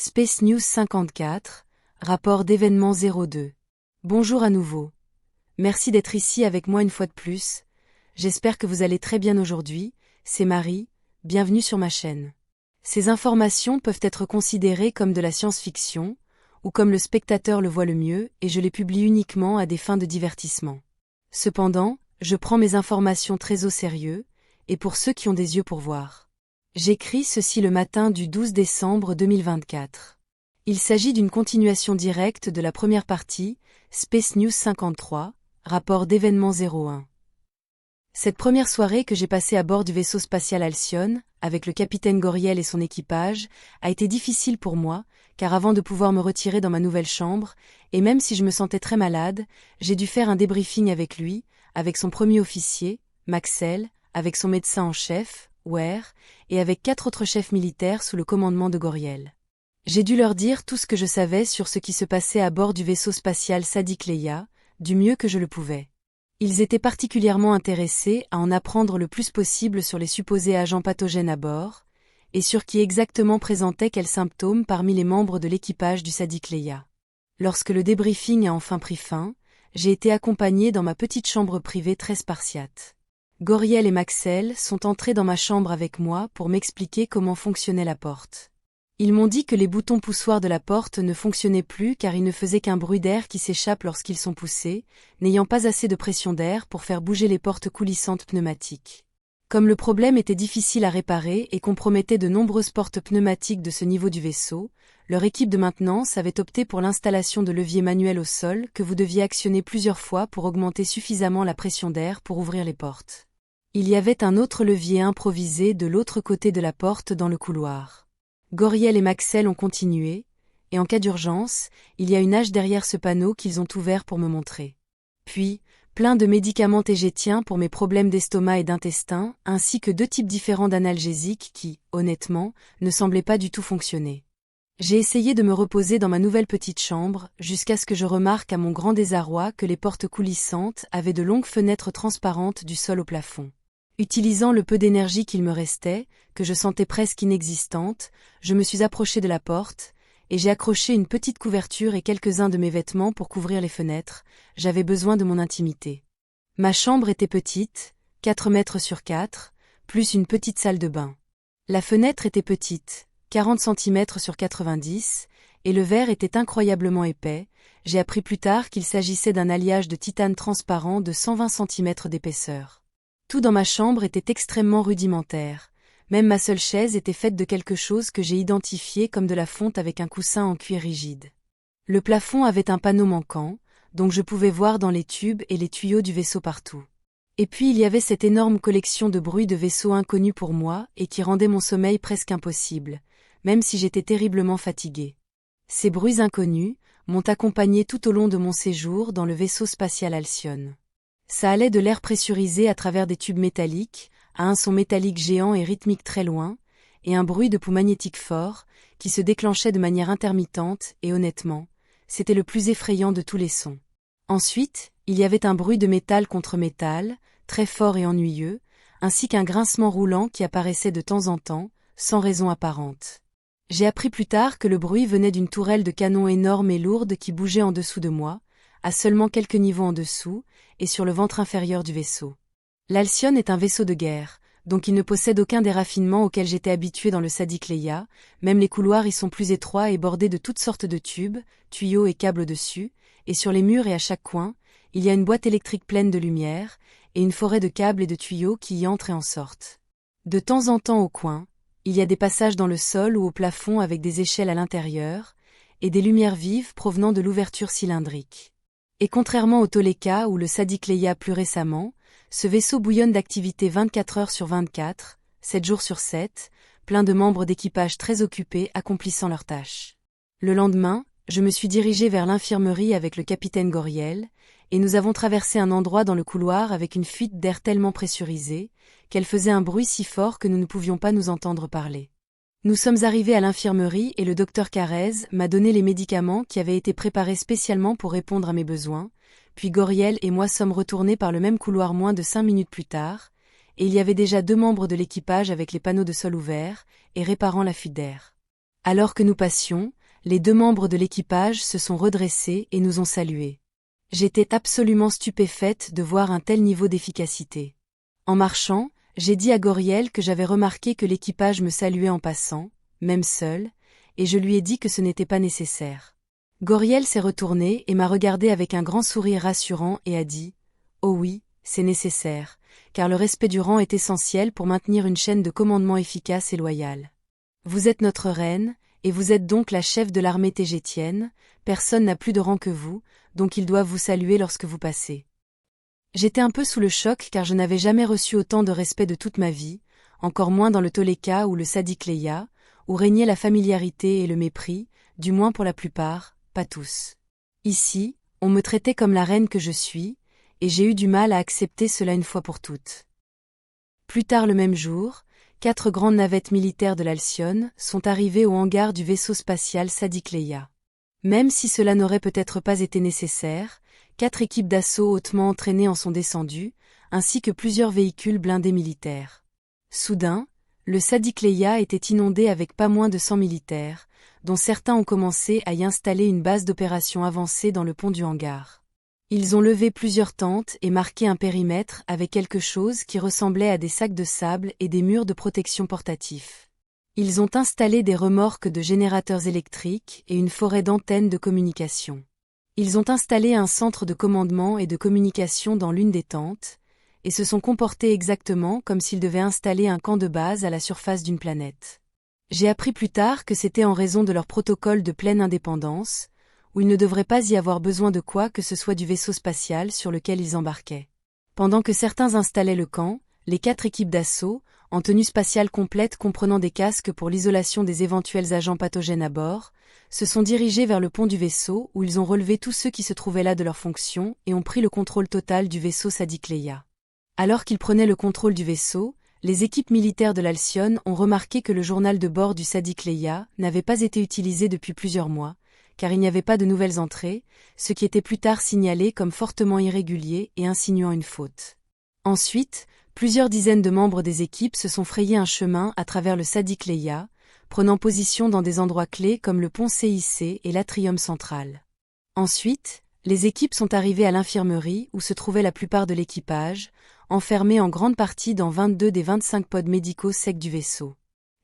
Space News 54, rapport d'événements 02. Bonjour à nouveau. Merci d'être ici avec moi une fois de plus. J'espère que vous allez très bien aujourd'hui. C'est Marie, bienvenue sur ma chaîne. Ces informations peuvent être considérées comme de la science-fiction, ou comme le spectateur le voit le mieux, et je les publie uniquement à des fins de divertissement. Cependant, je prends mes informations très au sérieux, et pour ceux qui ont des yeux pour voir. J'écris ceci le matin du 12 décembre 2024. Il s'agit d'une continuation directe de la première partie, Space News 53, rapport d'événements 01. Cette première soirée que j'ai passée à bord du vaisseau spatial Alcyone, avec le capitaine Goriel et son équipage, a été difficile pour moi, car avant de pouvoir me retirer dans ma nouvelle chambre, et même si je me sentais très malade, j'ai dû faire un débriefing avec lui, avec son premier officier, Maxel, avec son médecin en chef, Ware, et avec 4 autres chefs militaires sous le commandement de Goriel. J'ai dû leur dire tout ce que je savais sur ce qui se passait à bord du vaisseau spatial Sadiq Leia, du mieux que je le pouvais. Ils étaient particulièrement intéressés à en apprendre le plus possible sur les supposés agents pathogènes à bord, et sur qui exactement présentait quels symptômes parmi les membres de l'équipage du Sadiq Leia. Lorsque le débriefing a enfin pris fin, j'ai été accompagné dans ma petite chambre privée très spartiate. Goriel et Maxel sont entrés dans ma chambre avec moi pour m'expliquer comment fonctionnait la porte. Ils m'ont dit que les boutons poussoirs de la porte ne fonctionnaient plus car ils ne faisaient qu'un bruit d'air qui s'échappe lorsqu'ils sont poussés, n'ayant pas assez de pression d'air pour faire bouger les portes coulissantes pneumatiques. Comme le problème était difficile à réparer et compromettait de nombreuses portes pneumatiques de ce niveau du vaisseau, leur équipe de maintenance avait opté pour l'installation de leviers manuels au sol que vous deviez actionner plusieurs fois pour augmenter suffisamment la pression d'air pour ouvrir les portes. Il y avait un autre levier improvisé de l'autre côté de la porte dans le couloir. Goriel et Maxel ont continué, et en cas d'urgence, il y a une hache derrière ce panneau qu'ils ont ouvert pour me montrer. Puis, plein de médicaments TG pour mes problèmes d'estomac et d'intestin, ainsi que 2 types différents d'analgésiques qui, honnêtement, ne semblaient pas du tout fonctionner. J'ai essayé de me reposer dans ma nouvelle petite chambre, jusqu'à ce que je remarque à mon grand désarroi que les portes coulissantes avaient de longues fenêtres transparentes du sol au plafond. Utilisant le peu d'énergie qu'il me restait, que je sentais presque inexistante, je me suis approché de la porte, et j'ai accroché une petite couverture et quelques-uns de mes vêtements pour couvrir les fenêtres. J'avais besoin de mon intimité. Ma chambre était petite, 4 mètres sur 4, plus une petite salle de bain. La fenêtre était petite, 40 cm sur 90, et le verre était incroyablement épais. J'ai appris plus tard qu'il s'agissait d'un alliage de titane transparent de 120 cm d'épaisseur. Tout dans ma chambre était extrêmement rudimentaire. Même ma seule chaise était faite de quelque chose que j'ai identifié comme de la fonte avec un coussin en cuir rigide. Le plafond avait un panneau manquant, donc je pouvais voir dans les tubes et les tuyaux du vaisseau partout. Et puis il y avait cette énorme collection de bruits de vaisseaux inconnus pour moi et qui rendait mon sommeil presque impossible, même si j'étais terriblement fatigué. Ces bruits inconnus m'ont accompagné tout au long de mon séjour dans le vaisseau spatial Alcyone. Ça allait de l'air pressurisé à travers des tubes métalliques, à un son métallique géant et rythmique très loin, et un bruit de pouls magnétique fort, qui se déclenchait de manière intermittente, et honnêtement, c'était le plus effrayant de tous les sons. Ensuite, il y avait un bruit de métal contre métal, très fort et ennuyeux, ainsi qu'un grincement roulant qui apparaissait de temps en temps, sans raison apparente. J'ai appris plus tard que le bruit venait d'une tourelle de canon énorme et lourde qui bougeait en dessous de moi, à seulement quelques niveaux en dessous, et sur le ventre inférieur du vaisseau. L'Alcyone est un vaisseau de guerre, donc il ne possède aucun des raffinements auxquels j'étais habitué dans le Sadiq Leia, même les couloirs y sont plus étroits et bordés de toutes sortes de tubes, tuyaux et câbles dessus, et sur les murs et à chaque coin, il y a une boîte électrique pleine de lumière, et une forêt de câbles et de tuyaux qui y entrent et en sortent. De temps en temps au coin, il y a des passages dans le sol ou au plafond avec des échelles à l'intérieur, et des lumières vives provenant de l'ouverture cylindrique. Et contrairement au Toleka ou le Sadiq Leia plus récemment, ce vaisseau bouillonne d'activité 24 heures sur 24, 7 jours sur 7, plein de membres d'équipage très occupés accomplissant leurs tâches. Le lendemain, je me suis dirigé vers l'infirmerie avec le capitaine Goriel, et nous avons traversé un endroit dans le couloir avec une fuite d'air tellement pressurisée, qu'elle faisait un bruit si fort que nous ne pouvions pas nous entendre parler. Nous sommes arrivés à l'infirmerie et le docteur Carrez m'a donné les médicaments qui avaient été préparés spécialement pour répondre à mes besoins, puis Goriel et moi sommes retournés par le même couloir moins de 5 minutes plus tard, et il y avait déjà 2 membres de l'équipage avec les panneaux de sol ouverts et réparant la fuite d'air. Alors que nous passions, les 2 membres de l'équipage se sont redressés et nous ont salués. J'étais absolument stupéfaite de voir un tel niveau d'efficacité. En marchant, j'ai dit à Goriel que j'avais remarqué que l'équipage me saluait en passant, même seul, et je lui ai dit que ce n'était pas nécessaire. Goriel s'est retourné et m'a regardé avec un grand sourire rassurant et a dit « Oh oui, c'est nécessaire, car le respect du rang est essentiel pour maintenir une chaîne de commandement efficace et loyale. Vous êtes notre reine, et vous êtes donc la chef de l'armée tégétienne, personne n'a plus de rang que vous, donc ils doivent vous saluer lorsque vous passez. » J'étais un peu sous le choc car je n'avais jamais reçu autant de respect de toute ma vie, encore moins dans le Toleka ou le Sadikleya, où régnait la familiarité et le mépris, du moins pour la plupart, pas tous. Ici, on me traitait comme la reine que je suis, et j'ai eu du mal à accepter cela une fois pour toutes. Plus tard le même jour, 4 grandes navettes militaires de l'Alcyone sont arrivées au hangar du vaisseau spatial Sadikleya. Même si cela n'aurait peut-être pas été nécessaire, 4 équipes d'assaut hautement entraînées en sont descendues, ainsi que plusieurs véhicules blindés militaires. Soudain, le Sadikleya était inondé avec pas moins de 100 militaires, dont certains ont commencé à y installer une base d'opération avancée dans le pont du hangar. Ils ont levé plusieurs tentes et marqué un périmètre avec quelque chose qui ressemblait à des sacs de sable et des murs de protection portatifs. Ils ont installé des remorques de générateurs électriques et une forêt d'antennes de communication. Ils ont installé un centre de commandement et de communication dans l'une des tentes, et se sont comportés exactement comme s'ils devaient installer un camp de base à la surface d'une planète. J'ai appris plus tard que c'était en raison de leur protocole de pleine indépendance, où il ne devrait pas y avoir besoin de quoi que ce soit du vaisseau spatial sur lequel ils embarquaient. Pendant que certains installaient le camp, les 4 équipes d'assaut, en tenue spatiale complète comprenant des casques pour l'isolation des éventuels agents pathogènes à bord, se sont dirigés vers le pont du vaisseau où ils ont relevé tous ceux qui se trouvaient là de leurs fonctions et ont pris le contrôle total du vaisseau Sadikleya. Alors qu'ils prenaient le contrôle du vaisseau, les équipes militaires de l'Alcyone ont remarqué que le journal de bord du Sadikleya n'avait pas été utilisé depuis plusieurs mois, car il n'y avait pas de nouvelles entrées, ce qui était plus tard signalé comme fortement irrégulier et insinuant une faute. Ensuite, plusieurs dizaines de membres des équipes se sont frayé un chemin à travers le Sadikleya, prenant position dans des endroits clés comme le pont CIC et l'atrium central. Ensuite, les équipes sont arrivées à l'infirmerie où se trouvait la plupart de l'équipage, enfermés en grande partie dans 22 des 25 pods médicaux secs du vaisseau.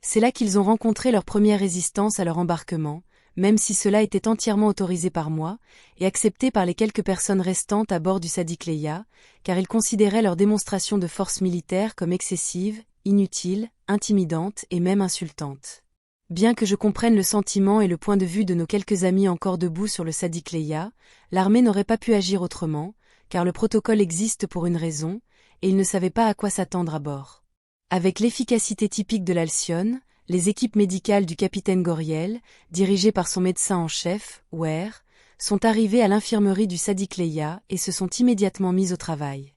C'est là qu'ils ont rencontré leur première résistance à leur embarquement, même si cela était entièrement autorisé par moi, et accepté par les quelques personnes restantes à bord du Sadikleya, car ils considéraient leur démonstration de force militaire comme excessive, inutile, intimidante et même insultante. Bien que je comprenne le sentiment et le point de vue de nos quelques amis encore debout sur le Sadikleya, l'armée n'aurait pas pu agir autrement, car le protocole existe pour une raison, et ils ne savaient pas à quoi s'attendre à bord. Avec l'efficacité typique de l'Alcyone, les équipes médicales du capitaine Goriel, dirigées par son médecin en chef, Ware, sont arrivées à l'infirmerie du Sadikleya et se sont immédiatement mises au travail.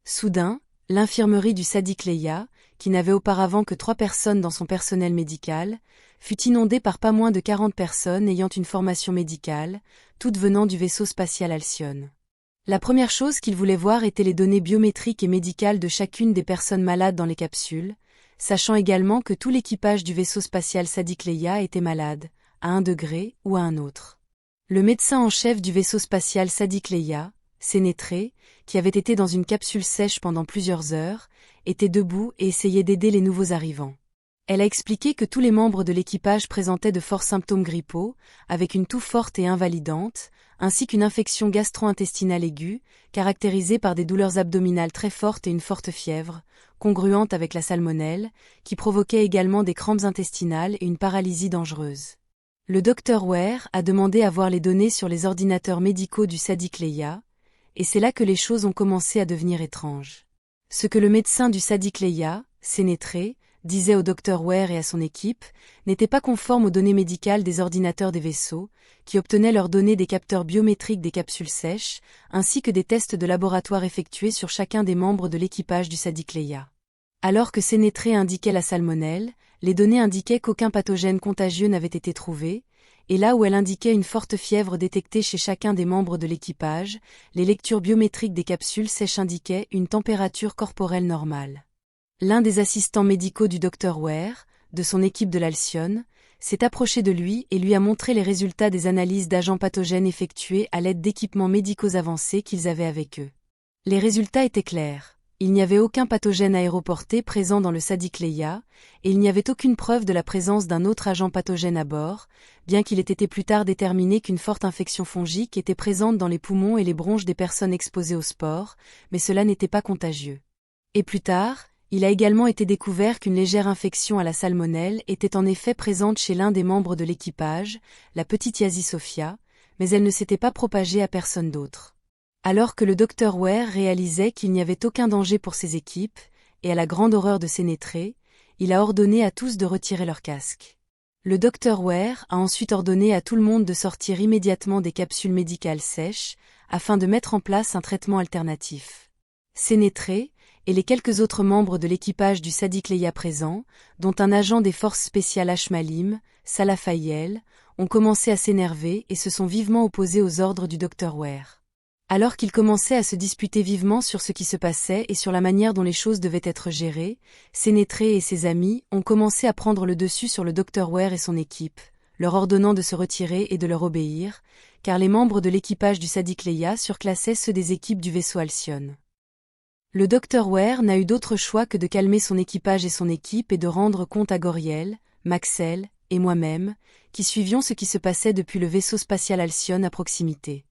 Soudain, l'infirmerie du Sadikleya, qui n'avait auparavant que 3 personnes dans son personnel médical, fut inondée par pas moins de 40 personnes ayant une formation médicale, toutes venant du vaisseau spatial Alcyone. La première chose qu'ils voulaient voir était les données biométriques et médicales de chacune des personnes malades dans les capsules, sachant également que tout l'équipage du vaisseau spatial Sadikleya était malade, à un degré ou à un autre. Le médecin en chef du vaisseau spatial Sadikleya, Sénétré, qui avait été dans une capsule sèche pendant plusieurs heures, était debout et essayait d'aider les nouveaux arrivants. Elle a expliqué que tous les membres de l'équipage présentaient de forts symptômes grippaux, avec une toux forte et invalidante, ainsi qu'une infection gastro-intestinale aiguë, caractérisée par des douleurs abdominales très fortes et une forte fièvre, congruente avec la salmonelle, qui provoquait également des crampes intestinales et une paralysie dangereuse. Le docteur Ware a demandé à voir les données sur les ordinateurs médicaux du Sadikleya, et c'est là que les choses ont commencé à devenir étranges. Ce que le médecin du Sadikleya, Sénétré, disait au docteur Ware et à son équipe, n'était pas conforme aux données médicales des ordinateurs des vaisseaux, qui obtenaient leurs données des capteurs biométriques des capsules sèches, ainsi que des tests de laboratoire effectués sur chacun des membres de l'équipage du Sadikleya. Alors que Sénétré indiquait la salmonelle, les données indiquaient qu'aucun pathogène contagieux n'avait été trouvé, et là où elle indiquait une forte fièvre détectée chez chacun des membres de l'équipage, les lectures biométriques des capsules sèches indiquaient une température corporelle normale. L'un des assistants médicaux du docteur Ware, de son équipe de l'Alcyone, s'est approché de lui et lui a montré les résultats des analyses d'agents pathogènes effectuées à l'aide d'équipements médicaux avancés qu'ils avaient avec eux. Les résultats étaient clairs. Il n'y avait aucun pathogène aéroporté présent dans le Sadiq Leia, et il n'y avait aucune preuve de la présence d'un autre agent pathogène à bord, bien qu'il ait été plus tard déterminé qu'une forte infection fongique était présente dans les poumons et les bronches des personnes exposées au sport, mais cela n'était pas contagieux. Et plus tard, il a également été découvert qu'une légère infection à la salmonelle était en effet présente chez l'un des membres de l'équipage, la petite Yazi Sophia, mais elle ne s'était pas propagée à personne d'autre. Alors que le Dr Ware réalisait qu'il n'y avait aucun danger pour ses équipes, et à la grande horreur de Sénétré, il a ordonné à tous de retirer leurs casques. Le Dr Ware a ensuite ordonné à tout le monde de sortir immédiatement des capsules médicales sèches, afin de mettre en place un traitement alternatif. Sénétré, et les quelques autres membres de l'équipage du Sadiq Leia présents, dont un agent des forces spéciales Ashmalim, Salah Fayel, ont commencé à s'énerver et se sont vivement opposés aux ordres du Dr Ware. Alors qu'ils commençaient à se disputer vivement sur ce qui se passait et sur la manière dont les choses devaient être gérées, Sénétré et ses amis ont commencé à prendre le dessus sur le Dr Ware et son équipe, leur ordonnant de se retirer et de leur obéir, car les membres de l'équipage du Sadiq Leia surclassaient ceux des équipes du vaisseau Alcyon. Le Dr Ware n'a eu d'autre choix que de calmer son équipage et son équipe et de rendre compte à Goriel, Maxel et moi-même, qui suivions ce qui se passait depuis le vaisseau spatial Alcyon à proximité.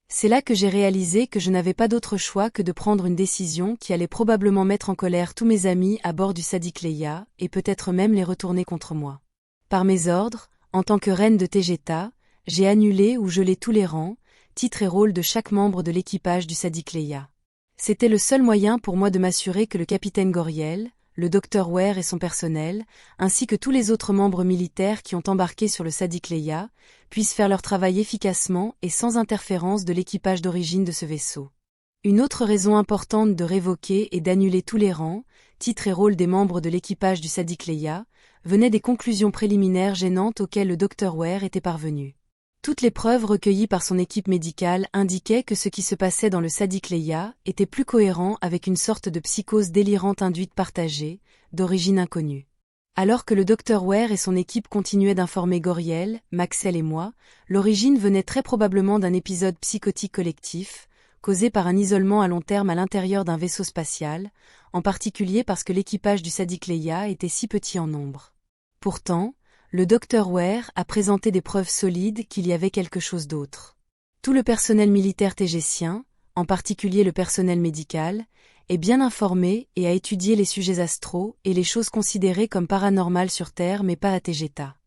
C'est là que j'ai réalisé que je n'avais pas d'autre choix que de prendre une décision qui allait probablement mettre en colère tous mes amis à bord du Sadiq Leia et peut-être même les retourner contre moi. Par mes ordres, en tant que reine de Tegeta, j'ai annulé ou gelé tous les rangs, titres et rôles de chaque membre de l'équipage du Sadiq Leia. C'était le seul moyen pour moi de m'assurer que le capitaine Goriel, le Dr Ware et son personnel, ainsi que tous les autres membres militaires qui ont embarqué sur le Sadiq Leia, puissent faire leur travail efficacement et sans interférence de l'équipage d'origine de ce vaisseau. Une autre raison importante de révoquer et d'annuler tous les rangs, titres et rôles des membres de l'équipage du Sadiq Leia, venait des conclusions préliminaires gênantes auxquelles le Dr Ware était parvenu. Toutes les preuves recueillies par son équipe médicale indiquaient que ce qui se passait dans le Sadiq Leia était plus cohérent avec une sorte de psychose délirante induite partagée, d'origine inconnue. Alors que le Dr Ware et son équipe continuaient d'informer Goriel, Maxel et moi, l'origine venait très probablement d'un épisode psychotique collectif, causé par un isolement à long terme à l'intérieur d'un vaisseau spatial, en particulier parce que l'équipage du Sadiq Leia était si petit en nombre. Pourtant, le Dr Ware a présenté des preuves solides qu'il y avait quelque chose d'autre. Tout le personnel militaire tégétien, en particulier le personnel médical, est bien informé et a étudié les sujets astraux et les choses considérées comme paranormales sur Terre mais pas à Tegeta.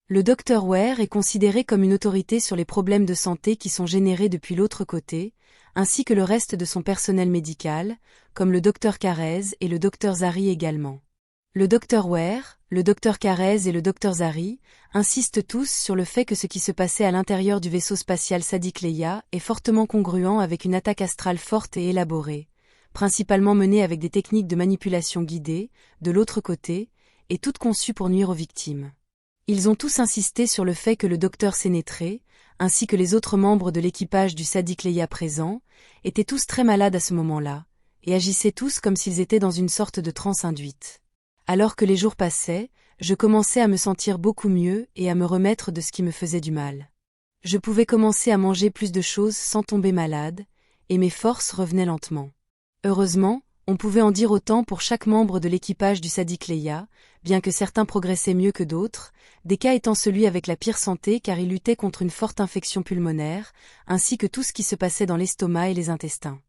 Le Dr Ware est considéré comme une autorité sur les problèmes de santé qui sont générés depuis l'autre côté, ainsi que le reste de son personnel médical, comme le Dr Carez et le Dr Zari également. Le Dr Ware, le Dr Carez et le Dr Zari insistent tous sur le fait que ce qui se passait à l'intérieur du vaisseau spatial Sadiq Leia est fortement congruent avec une attaque astrale forte et élaborée, principalement menée avec des techniques de manipulation guidée, de l'autre côté, et toutes conçues pour nuire aux victimes. Ils ont tous insisté sur le fait que le Dr Sénétré, ainsi que les autres membres de l'équipage du Sadiq Leia présents, étaient tous très malades à ce moment-là, et agissaient tous comme s'ils étaient dans une sorte de transe induite. Alors que les jours passaient, je commençais à me sentir beaucoup mieux et à me remettre de ce qui me faisait du mal. Je pouvais commencer à manger plus de choses sans tomber malade, et mes forces revenaient lentement. Heureusement, on pouvait en dire autant pour chaque membre de l'équipage du Sadiq Leia, bien que certains progressaient mieux que d'autres, des cas étant celui avec la pire santé car il luttait contre une forte infection pulmonaire, ainsi que tout ce qui se passait dans l'estomac et les intestins.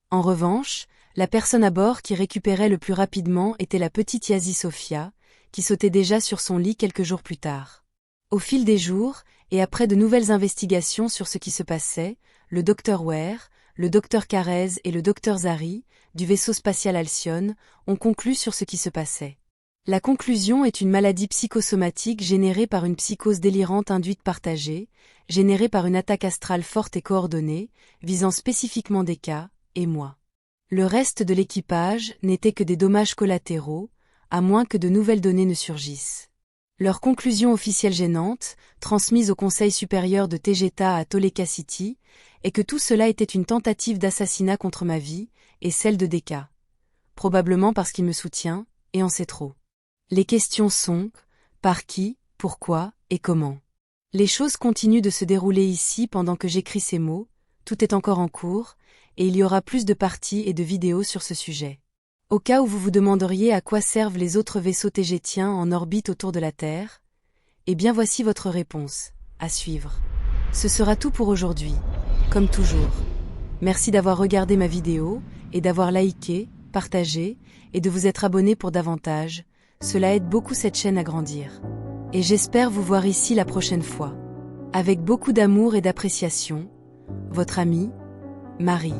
En revanche, la personne à bord qui récupérait le plus rapidement était la petite Yazi Sophia, qui sautait déjà sur son lit quelques jours plus tard. Au fil des jours, et après de nouvelles investigations sur ce qui se passait, le Dr Ware, le Dr Carez et le Dr Zari, du vaisseau spatial Alcyon, ont conclu sur ce qui se passait. La conclusion est une maladie psychosomatique générée par une psychose délirante induite partagée, générée par une attaque astrale forte et coordonnée, visant spécifiquement des cas, et moi. Le reste de l'équipage n'était que des dommages collatéraux, à moins que de nouvelles données ne surgissent. Leur conclusion officielle gênante, transmise au Conseil supérieur de Tegeta à Toleka City, est que tout cela était une tentative d'assassinat contre ma vie, et celle de Deka. Probablement parce qu'il me soutient, et en sait trop. Les questions sont, par qui, pourquoi et comment. Les choses continuent de se dérouler ici pendant que j'écris ces mots, tout est encore en cours, et il y aura plus de parties et de vidéos sur ce sujet. Au cas où vous vous demanderiez à quoi servent les autres vaisseaux tégétiens en orbite autour de la Terre, eh bien voici votre réponse, à suivre. Ce sera tout pour aujourd'hui, comme toujours. Merci d'avoir regardé ma vidéo, et d'avoir liké, partagé, et de vous être abonné pour davantage, cela aide beaucoup cette chaîne à grandir. Et j'espère vous voir ici la prochaine fois. Avec beaucoup d'amour et d'appréciation, votre amie, Marie.